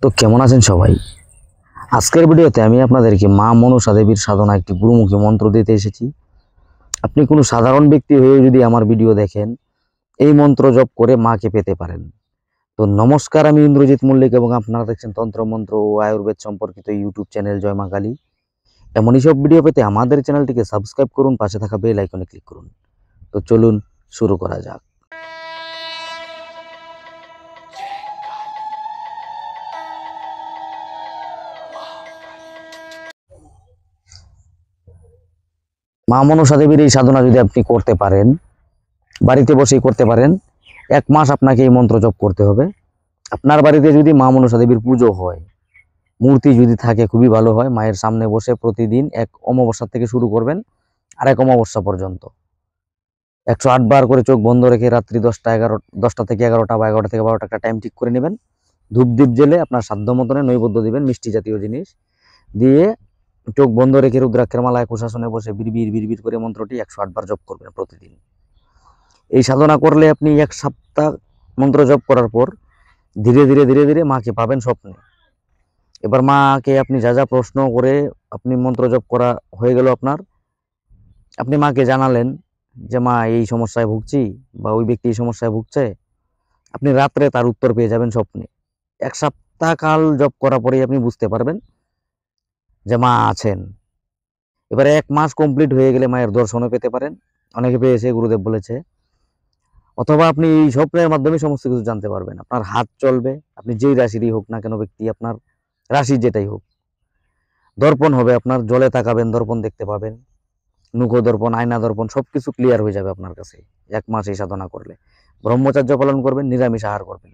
তো কেমন আছেন সবাই? আজকের ভিডিওতে আমি আপনাদেরকে মা মনসা দেবীর সাধনা একটি গুরুমুখী মন্ত্র দিতে এসেছি। আপনি কোনো সাধারণ ব্যক্তি হয়ে যদি আমার ভিডিও দেখেন, এই মন্ত্র জপ করে মাকে পেতে পারেন। তো নমস্কার, আমি ইন্দ্রজিৎ মল্লিক এবং আপনারা দেখছেন তন্ত্রমন্ত্র ও আয়ুর্বেদ সম্পর্কিত ইউটিউব চ্যানেল জয় মা কালী। এমনই সব ভিডিও পেতে আমাদের চ্যানেলটিকে সাবস্ক্রাইব করুন, পাশে থাকা বেল আইকনে ক্লিক করুন। তো চলুন শুরু করা যাক। মা মনসা দেবীর এই সাধনা যদি আপনি করতে পারেন, বাড়িতে বসেই করতে পারেন, 1 মাস আপনাকে এই মন্ত্র জপ করতে হবে। আপনার বাড়িতে যদি মা মনসা দেবীর পুজো হয়, মূর্তি যদি থাকে খুবই ভালো হয়। মায়ের সামনে বসে প্রতিদিন 1 অমাবস্যা থেকে শুরু করবেন আর 1 অমাবস্যা পর্যন্ত 108 বার করে চোখ বন্ধ রেখে রাত্রি 10টা থেকে 11টা বা 11টা থেকে 12টা একটা টাইম ঠিক করে নেবেন। ধূপ দ্বীপ জেলে আপনার সাধ্য মতনে নৈবেদ্য দিবেন, মিষ্টি জাতীয় জিনিস দিয়ে চোখ বন্ধ রেখে রুদ্রাক্ষের মালায় কুশাসনে বসে বিড়বিড় বিড়বিড় করে মন্ত্রটি 108 বার জপ করবেন প্রতিদিন। এই সাধনা করলে আপনি 1 সপ্তাহ মন্ত্র জপ করার পর ধীরে ধীরে ধীরে ধীরে মাকে পাবেন স্বপ্নে। এবার মাকে আপনি যা যা প্রশ্ন করে আপনি মন্ত্র জপ করা হয়ে গেল আপনার, আপনি মাকে জানালেন যে মা এই সমস্যায় ভুগছি বা ওই ব্যক্তি এই সমস্যায় ভুগছে, আপনি রাত্রে তার উত্তর পেয়ে যাবেন স্বপ্নে। 1 সপ্তাহ কাল জপ করার পরেই আপনি বুঝতে পারবেন যে মা আছেন। এবারে 1 মাস কমপ্লিট হয়ে গেলে মায়ের দর্শনও পেতে পারেন, অনেকে পেয়েছে, গুরুদেব বলেছে। অথবা আপনি এই স্বপ্নের মাধ্যমে সমস্ত কিছু জানতে পারবেন। আপনার হাত চলবে, আপনি যেই রাশিরই হোক না কেন ব্যক্তি, আপনার রাশি যেটাই হোক, দর্পণ হবে আপনার, জলে তাকাবেন দর্পণ দেখতে পাবেন, নুকো দর্পণ, আয়না দর্পণ, সবকিছু ক্লিয়ার হয়ে যাবে আপনার কাছে 1 মাস এই সাধনা করলে। ব্রহ্মচর্য পালন করবেন, নিরামিষ আহার করবেন।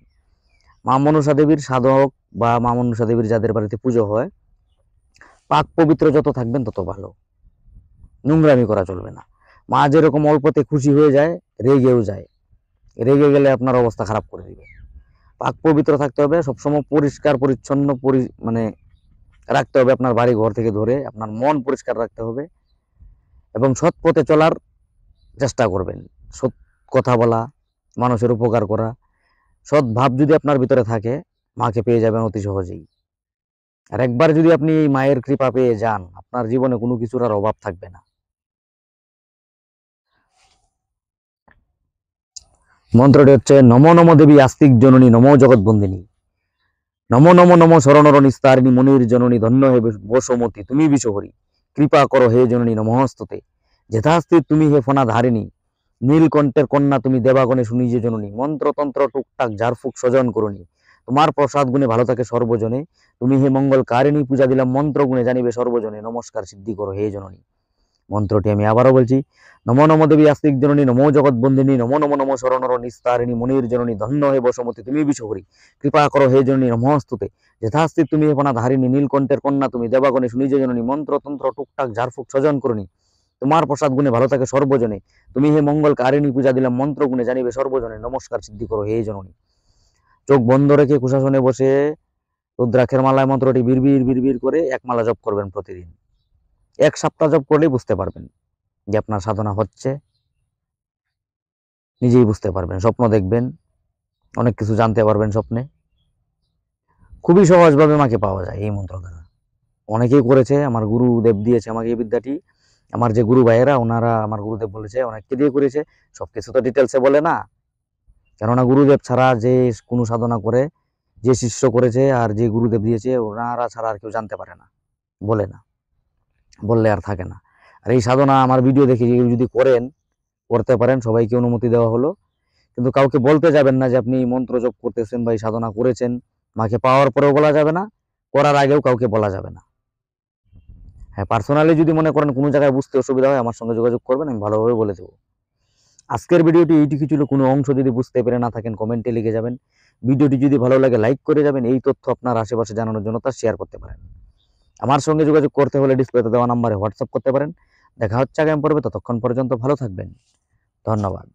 মা মনসা দেবীর সাধক বা মা মনসা দেবীর যাদের বাড়িতে পুজো হয়, পাক পবিত্র যত থাকবেন তত ভালো। নোংরামি করা চলবে না। মা যেরকম অল্পতে খুশি হয়ে যায়, রেগেও যায়, রেগে গেলে আপনার অবস্থা খারাপ করে দিবে। পাক পবিত্র থাকতে হবে, সবসময় পরিষ্কার পরিচ্ছন্ন মানে রাখতে হবে। আপনার বাড়ি ঘর থেকে ধরে আপনার মন পরিষ্কার রাখতে হবে এবং সৎ পথে চলার চেষ্টা করবেন। সৎ কথা বলা, মানুষের উপকার করা, সৎ ভাব যদি আপনার ভিতরে থাকে, মাকে পেয়ে যাবেন অতি সহজেই। আর একবার যদি আপনি এই মায়ের কৃপা পেয়ে যান, আপনার জীবনে কোনো কিছুর আর অভাব থাকবে না। মন্ত্রটি হচ্ছে নমো নমো দেবী আস্তিক জননী নমো জগৎ বন্দিনী, নমো নমো নমো শরণর নিস্তারিণী মনির জননী, ধন্য হে বসুমতী তুমি বিশ্বহরি, কৃপা করো হে জননী নমঃস্তুতে, যথাস্থিত তুমি হে ফনা ধারিণী, নীলকণ্ঠের কন্যা তুমি দেবাগণে শুনি যে জননী, মন্ত্রতন্ত্র টুকটাক ঝাড়ফুক স্বজন করুনি, তোমার প্রসাদ গুণে ভালো থাকে সর্বজনে, তুমি হে মঙ্গল কারিণী, পূজা দিলাম মন্ত্র গুণে জানিবে সর্বজনে, নমস্কার সিদ্ধি করো হে জননী। মন্ত্রটি আমি আবারও বলছি, নমো নমো দেবী আস্তিক জননী নমো জগৎ বন্দিনী, নমো নমো নমো শরণর নিস্তারিণী মনির জননী, ধন্য হে বসুমতী তুমি বিশ্বহরি, কৃপা করো হে জননী নমঃস্তুতে, যথাস্থিত তুমি হে ফনা ধারিণী, নীলকণ্ঠের কন্যা তুমি দেবাগণে শুনি যে জননী, মন্ত্রতন্ত্র টুকটাক ঝাড়ফুক স্বজন করুনি, তোমার প্রসাদ গুণে ভালো থাকে সর্বজনে, তুমি হে মঙ্গল কারিণী, পূজা দিলাম মন্ত্র গুণে জানিবে সর্বজনে, নমস্কার সিদ্ধি করো হে জননী। চোখ বন্ধ রেখে কুশাসনে বসে রুদ্রাক্ষের মালায় মন্ত্রটি বিড়বিড় বিড়বিড় করে 1 মালা জপ করবেন প্রতিদিন। 1 সপ্তাহ জপ করলেই বুঝতে পারবেন যে আপনার সাধনা হচ্ছে, নিজেই বুঝতে পারবেন। স্বপ্ন দেখবেন, অনেক কিছু জানতে পারবেন স্বপ্নে। খুবই সহজভাবে মাকে পাওয়া যায় এই মন্ত্র দ্বারা। অনেকেই করেছে, আমার গুরুদেব দিয়েছে আমাকে এই বিদ্যাটি। আমার যে গুরু ভাইয়েরা, ওনারা, আমার গুরুদেব বলেছে অনেককে দিয়ে করেছে। সবকিছু তো ডিটেলসে বলে না, কেননা গুরুদেব ছাড়া যে কোনো সাধনা করে, যে শিষ্য করেছে আর যে গুরুদেব দিয়েছে, ওনারা ছাড়া আর কেউ জানতে পারে না, বলে না, বললে আর থাকে না। আর এই সাধনা আমার ভিডিও দেখে যদি করেন, করতে পারেন, সবাইকে অনুমতি দেওয়া হলো। কিন্তু কাউকে বলতে যাবেন না যে আপনি মন্ত্র জপ করতেছেন বা এই সাধনা করেছেন। মাকে পাওয়ার পরেও বলা যাবে না, করার আগেও কাউকে বলা যাবে না। হ্যাঁ, পার্সোনালি যদি মনে করেন কোনো জায়গায় বুঝতে অসুবিধা হয়, আমার সঙ্গে যোগাযোগ করবেন, আমি ভালোভাবে বলে দেবো। আজকের ভিডিওটি এইটুকু ছিল। কোনো অংশ যদি বুঝতে পেরে না থাকেন, কমেন্টে লিখে যাবেন। ভিডিওটি যদি ভালো লাগে লাইক করে যাবেন। এই তথ্য আপনার আশেপাশে জানানোর জন্য তা শেয়ার করতে পারেন। আমার সঙ্গে যোগাযোগ করতে হলে ডিসপ্লেতে দেওয়া নাম্বারে হোয়াটসঅ্যাপ করতে পারেন। দেখা হচ্ছে আগামী পর্বে, ততক্ষণ পর্যন্ত ভালো থাকবেন। ধন্যবাদ।